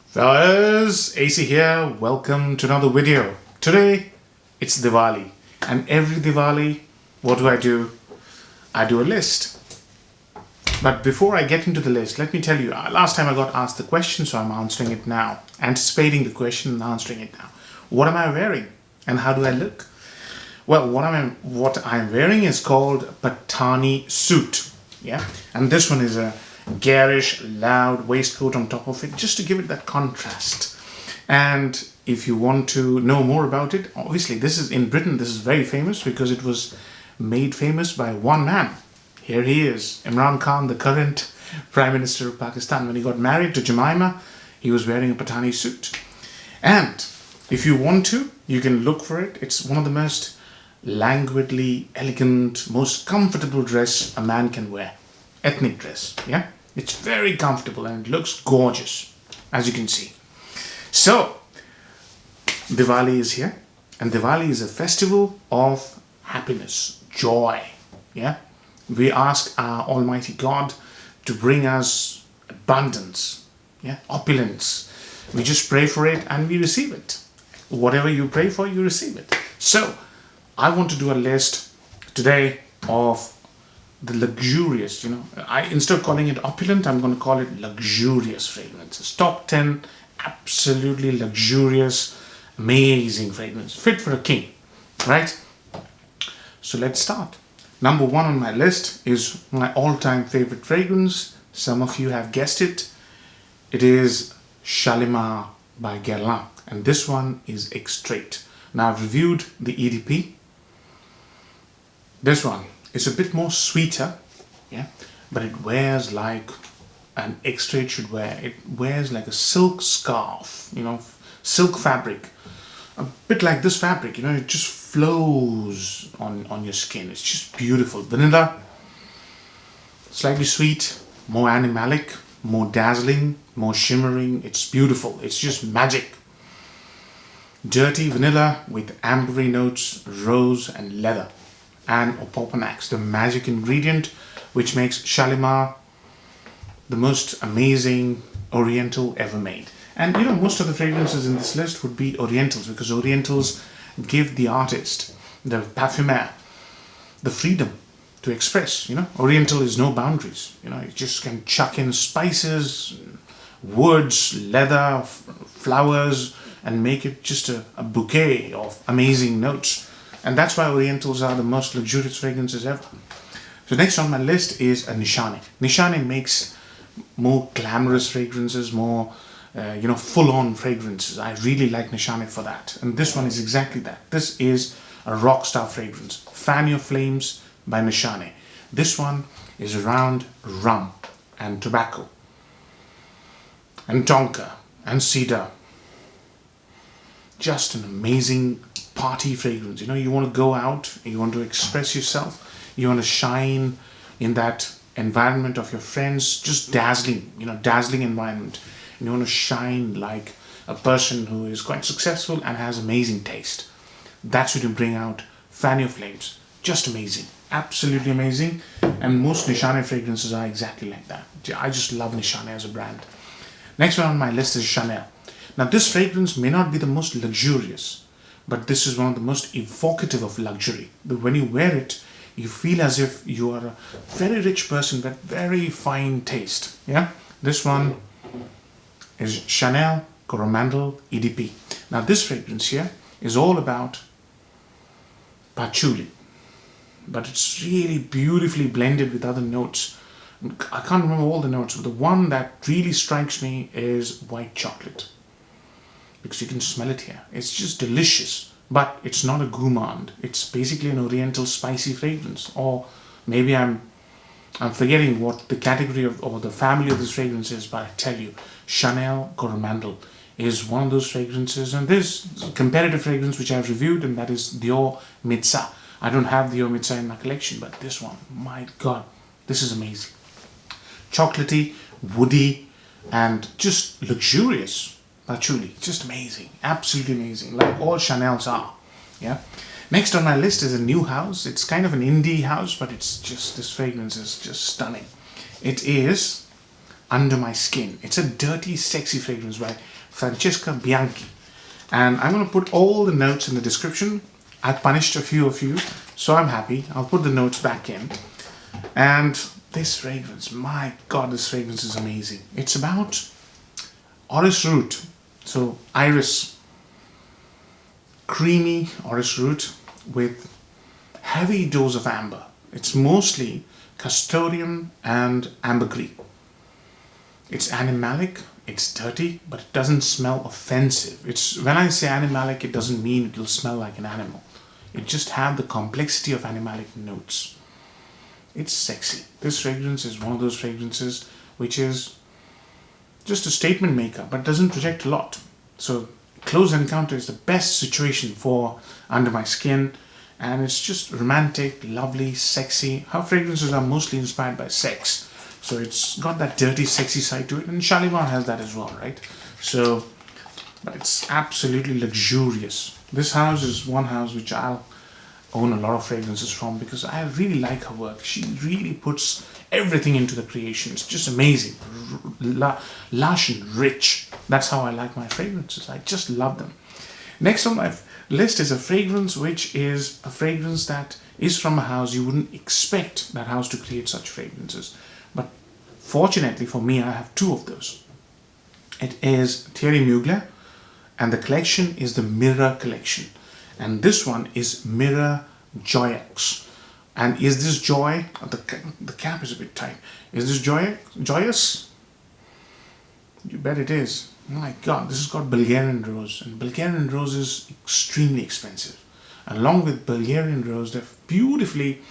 Fellas, AC here. Welcome to another video. Today, it's Diwali. And every Diwali, what do? I do a list. But before I get into the list, let me tell you, last time I got asked the question, so I'm answering it now. Anticipating the question and answering it now. What am I wearing? And how do I look? Well, what I'm wearing is called Pathani Suit. Yeah? And this one is a garish, loud waistcoat on top of it, just to give it that contrast. And if you want to know more about it, obviously this is in Britain, this is very famous because it was made famous by one man. Here he is, Imran Khan, the current Prime Minister of Pakistan. When he got married to Jemima, he was wearing a Pathani suit. And if you want to, you can look for it. It's one of the most languidly elegant, most comfortable dress a man can wear. Ethnic dress, yeah? It's very comfortable and it looks gorgeous, as you can see. So, Diwali is here, and Diwali is a festival of happiness, joy, yeah? We ask our Almighty God to bring us abundance, yeah? Opulence. We just pray for it and we receive it. Whatever you pray for, you receive it. So, I want to do a list today of the luxurious, instead of calling it opulent, I'm going to call it luxurious fragrances. Top 10 absolutely luxurious, amazing fragrance, fit for a king, right? So let's start. Number one on my list is my all-time favorite fragrance. Some of you have guessed it. It is Shalimar by Guerlain, and this one is Extrait. Now I've reviewed the EDP. This one is a bit more sweeter, yeah, but it wears like an Extrait should wear. It wears like a silk scarf, silk fabric, a bit like this fabric, it just flows on your skin. It's just beautiful. Vanilla, slightly sweet, more animalic, more dazzling, more shimmering. It's beautiful. It's just magic. Dirty vanilla with ambery notes, rose and leather, and opopanax, the magic ingredient which makes Shalimar the most amazing Oriental ever made. And most of the fragrances in this list would be Orientals, because Orientals give the artist, the parfumer, the freedom to express. Oriental is no boundaries. You just can chuck in spices, woods, leather, flowers, and make it just a bouquet of amazing notes. And that's why Orientals are the most luxurious fragrances ever. So next on my list is a Nishane. Nishane makes more glamorous fragrances, more full-on fragrances. I really like Nishane for that. And this one is exactly that. This is a rock star fragrance. Fan Your Flames by Nishane. This one is around rum and tobacco and tonka and cedar. Just an amazing party fragrance. You want to go out, you want to express yourself, you want to shine in that environment of your friends, just dazzling, dazzling environment. And you want to shine like a person who is quite successful and has amazing taste. That's what you bring out. Fan Your Flames. Just amazing. Absolutely amazing. And most Nishane fragrances are exactly like that. I just love Nishane as a brand. Next one on my list is Chanel. Now this fragrance may not be the most luxurious, but this is one of the most evocative of luxury. When you wear it, you feel as if you are a very rich person with very fine taste. Yeah, this one is Chanel Coromandel EDP. Now this fragrance here is all about patchouli, but it's really beautifully blended with other notes. I can't remember all the notes, but the one that really strikes me is white chocolate, because you can smell it here. It's just delicious, but it's not a gourmand. It's basically an Oriental spicy fragrance. Or maybe I'm forgetting what the category of or the family of this fragrance is, but I tell you, Chanel Coromandel is one of those fragrances. And there's a comparative fragrance which I've reviewed, and that is Dior Mitza. I don't have Dior Mitza in my collection, but this one, my God, this is amazing. Chocolatey, woody, and just luxurious. Patchouli, just amazing, absolutely amazing, like all Chanels are. Yeah. Next on my list is a new house. It's kind of an indie house, but it's just, this fragrance is just stunning. It is Under My Skin. It's a dirty, sexy fragrance by Francesca Bianchi. And I'm going to put all the notes in the description. I punished a few of you, so I'm happy. I'll put the notes back in. And this fragrance, my God, this fragrance is amazing. It's about orris root. So iris, creamy orris root with heavy dose of amber. It's mostly custodium and ambergris. It's animalic, it's dirty, but it doesn't smell offensive. When I say animalic, it doesn't mean it will smell like an animal. It just has the complexity of animalic notes. It's sexy. This fragrance is one of those fragrances which is just a statement maker, but doesn't project a lot. So close encounter is the best situation for Under My Skin, and it's just romantic, lovely, sexy. Her fragrances are mostly inspired by sex. So it's got that dirty, sexy side to it, and Shalimar has that as well, right? So, but it's absolutely luxurious. This house is one house which I'll own a lot of fragrances from because I really like her work. She really puts everything into the creation. It's just amazing. Lush and rich. That's how I like my fragrances. I just love them. Next on my list is a fragrance which is a fragrance that is from a house you wouldn't expect that house to create such fragrances. But fortunately for me, I have two of those. It is Thierry Mugler, and the collection is the Miroir collection. And this one is Miroir Joyaux. And is this joy? The cap is a bit tight. Is this joyous? You bet it is. My God, this has got Bulgarian rose, and Bulgarian rose is extremely expensive. Along with Bulgarian rose, they've beautifully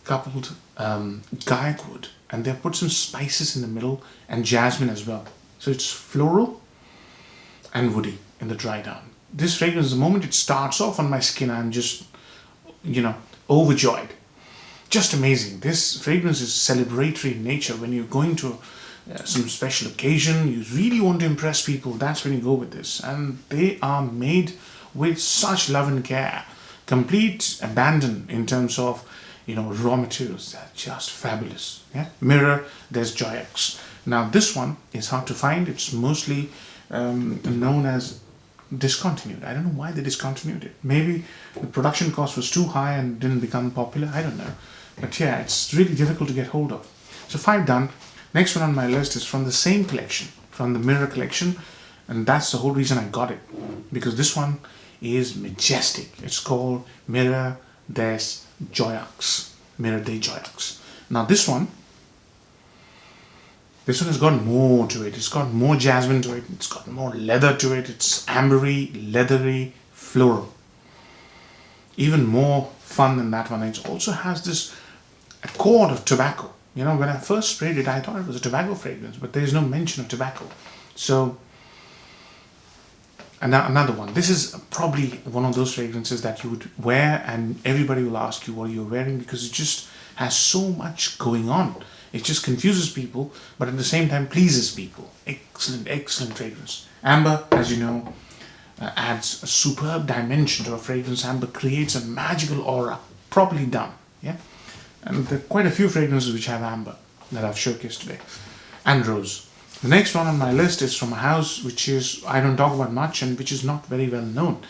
coupled Guaiac wood, and they've put some spices in the middle and jasmine as well. So it's floral and woody in the dry down. This fragrance, the moment it starts off on my skin, I'm just, overjoyed. Just amazing. This fragrance is celebratory in nature. When you're going to some special occasion, you really want to impress people, that's when you go with this. And they are made with such love and care. Complete abandon in terms of, raw materials. They're just fabulous. Yeah. Miroir, there's Joyaux. Now this one is hard to find. It's mostly known as discontinued. I don't know why they discontinued it. Maybe the production cost was too high and didn't become popular. I don't know. But yeah, it's really difficult to get hold of. So 5 done. Next one on my list is from the same collection, from the Miroir collection. And that's the whole reason I got it. Because this one is majestic. It's called Miroir des Joyaux. Miroir des Joyaux. Now this one has got more to it. It's got more jasmine to it. It's got more leather to it. It's ambery, leathery, floral. Even more fun than that one. It also has this accord of tobacco. When I first sprayed it, I thought it was a tobacco fragrance, but there is no mention of tobacco. So, another one. This is probably one of those fragrances that you would wear and everybody will ask you what you're wearing because it just has so much going on. It just confuses people, but at the same time pleases people. Excellent, excellent fragrance. Amber, as you know, adds a superb dimension to a fragrance. Amber creates a magical aura, properly done. Yeah. And there are quite a few fragrances which have amber that I've showcased today. And rose. The next one on my list is from a house which I don't talk about much and which is not very well known.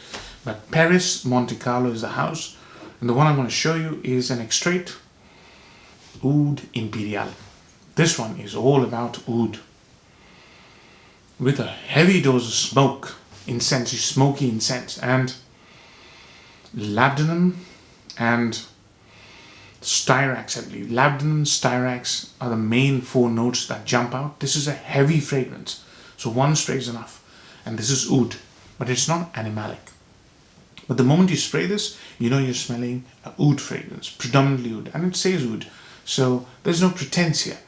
But Perris, Monte Carlo is the house. And the one I'm going to show you is an Extrait Oud Imperial. This one is all about oud. With a heavy dose of smoke, incense, smoky incense. And labdanum and styrax, I believe. Labdanum, styrax are the main 4 notes that jump out. This is a heavy fragrance, so 1 spray is enough. And this is oud, but it's not animalic. But the moment you spray this, you're smelling an oud fragrance, predominantly oud, and it says oud. So there's no pretense here.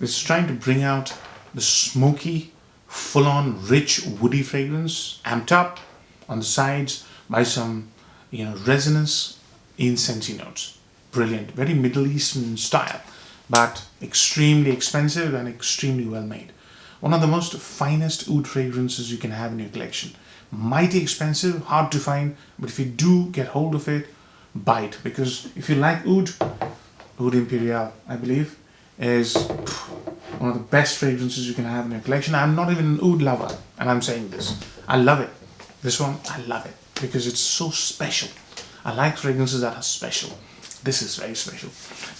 It's trying to bring out the smoky, full-on, rich, woody fragrance, amped up on the sides by some, resinous, incensey notes. Brilliant, very Middle Eastern style, but extremely expensive and extremely well made. One of the most finest oud fragrances you can have in your collection. Mighty expensive, hard to find, but if you do get hold of it, buy it. Because if you like oud Imperial, I believe, is one of the best fragrances you can have in your collection. I'm not even an oud lover, and I'm saying this. I love it. This one, I love it because it's so special. I like fragrances that are special. This is very special.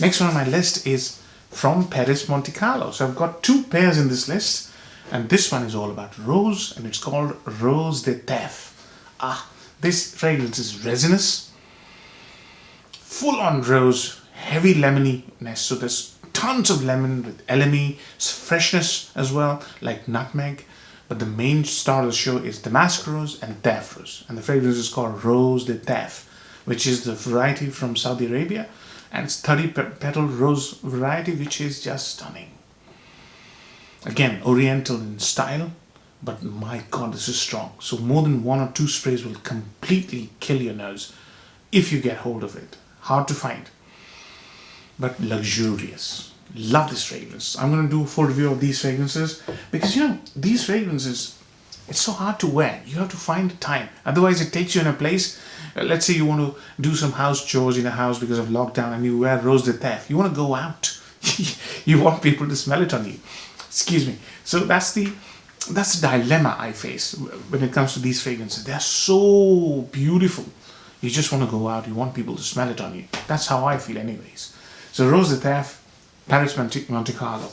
Next one on my list is from Perris Monte Carlo. So I've got 2 pairs in this list, and this one is all about rose, and it's called Rose de Taif. This fragrance is resinous, full on rose, heavy lemoniness. So there's tons of lemon with LME, freshness as well, like nutmeg. But the main star of the show is damask rose and Taif rose, and the fragrance is called Rose de Taif, which is the variety from Saudi Arabia, and it's 30 petal rose variety, which is just stunning. Again, oriental in style, but my god, this is strong. So more than 1 or 2 sprays will completely kill your nose if you get hold of it. Hard to find, but luxurious. Love this fragrance. I'm going to do a full review of these fragrances because, you know, these fragrances, it's so hard to wear. You have to find the time. Otherwise, it takes you in a place. Let's say you want to do some house chores in a house because of lockdown and you wear Rose de Taif. You want to go out. You want people to smell it on you. Excuse me. So that's the dilemma I face when it comes to these fragrances. They're so beautiful. You just want to go out. You want people to smell it on you. That's how I feel anyways. So Rose de Taif, Paris Monte Carlo.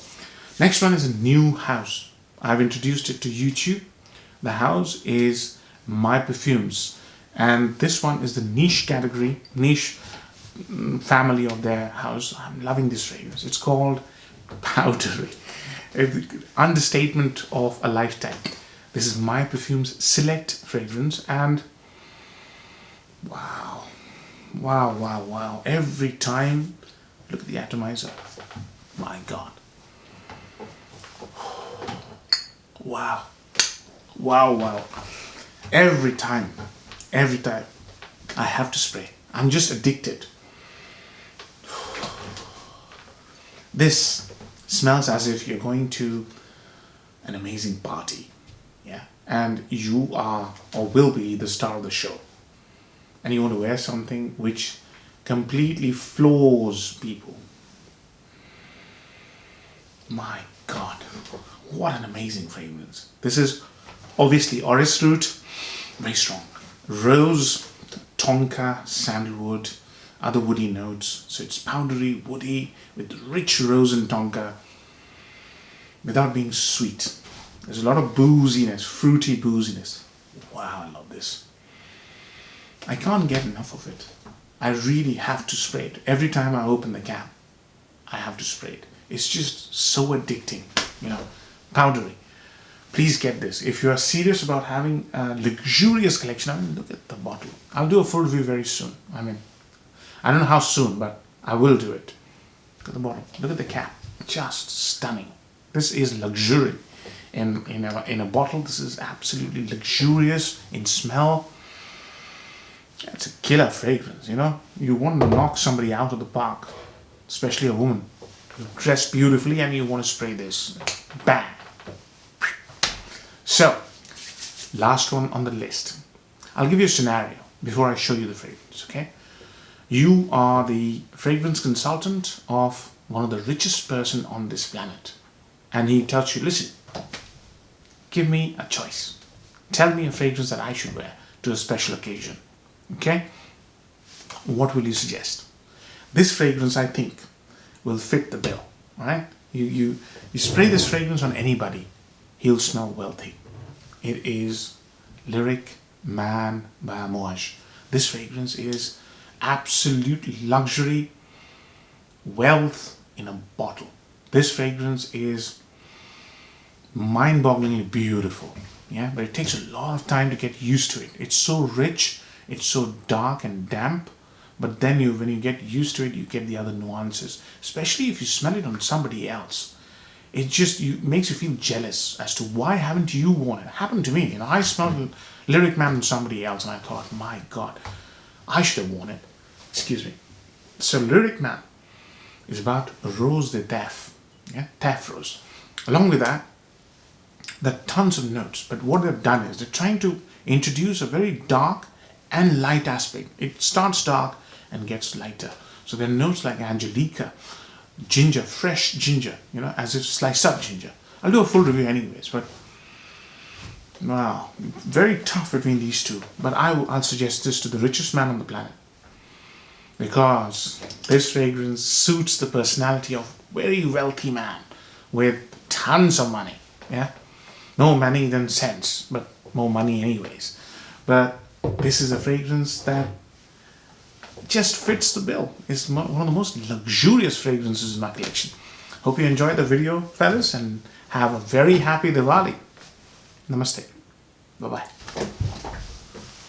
Next one is a new house. I've introduced it to YouTube. The house is My Perfumes, and this one is the niche category, niche family of their house. I'm loving this fragrance. It's called Powdery. Understatement of a lifetime. This is My Perfumes Select fragrance, and wow. Every time, look at the atomizer. My god. Wow. Every time I have to spray. I'm just addicted. This smells as if you're going to an amazing party, yeah, and you are or will be the star of the show, and you want to wear something which completely floors people. My god, what an amazing fragrance. This is obviously orris root, very strong, rose, tonka, sandalwood, other woody notes. So it's powdery, woody, with rich rose and tonka, without being sweet. There's a lot of booziness, fruity booziness. Wow, I love this. I can't get enough of it. I really have to spray it. Every time I open the cap, I have to spray it. It's just so addicting, you know. Powdery. Please get this. If you are serious about having a luxurious collection, I mean, look at the bottle. I'll do a full review very soon. I mean, I don't know how soon, but I will do it. Look at the bottle. Look at the cap. Just stunning. This is luxury. In a bottle, this is absolutely luxurious in smell. It's a killer fragrance, you know. You want to knock somebody out of the park, especially a woman. You're dressed beautifully and you want to spray this. Bang! So, last one on the list. I'll give you a scenario before I show you the fragrance, okay? You are the fragrance consultant of one of the richest person on this planet. And he tells you, listen, give me a choice. Tell me a fragrance that I should wear to a special occasion, okay? What will you suggest? This fragrance, I think, will fit the bill, right? You spray this fragrance on anybody, he'll smell wealthy. It is Lyric Man by Amouage. This fragrance is absolute luxury, wealth in a bottle. This fragrance is mind-bogglingly beautiful, yeah, but it takes a lot of time to get used to it. It's so rich, it's so dark and damp, but then when you get used to it, you get the other nuances, especially if you smell it on somebody else. It just makes you feel jealous as to why haven't you worn it. It happened to me, you know. I smelled Lyric Man on somebody else and I thought, my god, I should have worn it. Excuse me. So Lyric Man is about Rose de Taif, yeah, Taif rose. Along with that, there are tons of notes, but what they've done is they're trying to introduce a very dark and light aspect. It starts dark and gets lighter. So there are notes like Angelica, ginger, fresh ginger, you know, as if sliced up ginger. I'll do a full review anyways, but wow, very tough between these two. But I'll suggest this to the richest man on the planet, because this fragrance suits the personality of a very wealthy man with tons of money. Yeah, no money than sense, but more money anyways. But this is a fragrance that just fits the bill. It's one of the most luxurious fragrances in my collection. Hope you enjoyed the video, fellas, and have a very happy Diwali. Namaste. Bye-bye.